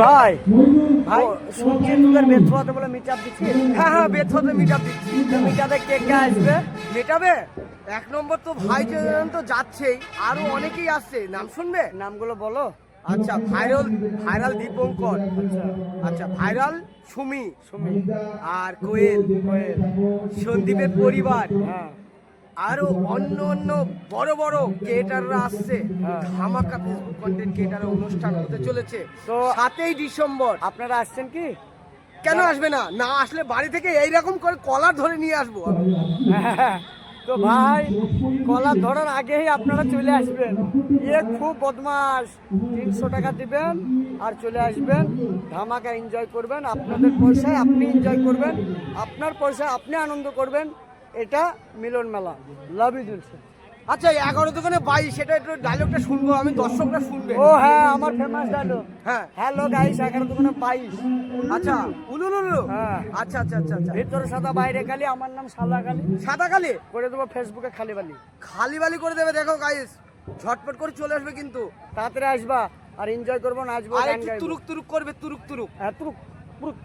ভাই ভাই শুনছি তোদের বেথুয়াতে বলে মিট আপ দিচ্ছি। হ্যাঁ বেথতে মিটআপ দিচ্ছি। মিটাতে কে কে আসবে? মেটাবে এক নম্বর তো ভাই তো যাচ্ছেই, আরো অনেকেই আসছে, নাম শুনবে? নামগুলো বলো। আচ্ছা, ভাইরাল দীপঙ্কর, আচ্ছা ভাইরাল সুমি, আর কোয়েল, সন্দীপের পরিবার, হ্যাঁ আরো অন্য অন্য বড় বড় ক্রিয়েটাররা আসছে। হ্যাঁ। ধামাকা ফেসবুক কন্টেন্ট ক্রিয়েটারের অনুষ্ঠান হতে চলেছে তো 7ই ডিসেম্বর। আপনারা আসছেন কি? কেন আসবে না? না আসলে বাড়ি থেকে এইরকম করে কলার ধরে নিয়ে আসবো আমি। তো ভাই কলার ধরার আগেই আপনারা চলে আসবেন। খুব বদমাস, 300 টাকা দিবেন আর চলে আসবেন, ধামাকা এনজয় করবেন। আপনাদের পয়সায় আপনি এনজয় করবেন, আপনার পয়সায় আপনি আনন্দ করবেন। এটা মিলন মেলা। লাভ ইউ জুলছে। আচ্ছা 11 দোকানে 22, সেটা একটু ডায়লগটা শুনবো আমি, দর্শকরা শুনবে। ও হ্যাঁ, আমার ফেমাস ডায়লগ। হ্যাঁ হ্যালো গাইস, 11 দোকানে 22। আচ্ছা উলুলুলু, হ্যাঁ। আচ্ছা আচ্ছা আচ্ছা আচ্ছা। ভিতরে সাদা বাইরে কালি, আমার নাম সাদা কালি। সাদা কালি করে দেবো ফেসবুকে খালি বালি। খালি বালি করে দেবে, দেখো গাইস ঝটপট করে চলে আসবে কিন্তু। তাড়াতাড়ি আসবা আর এনজয় করবো, নাচবো, আর গান একটু গাইবো। তুরুক তুরুক করবে, তুরুক তুরুক। হ্যাঁ তুরুক তুরুক।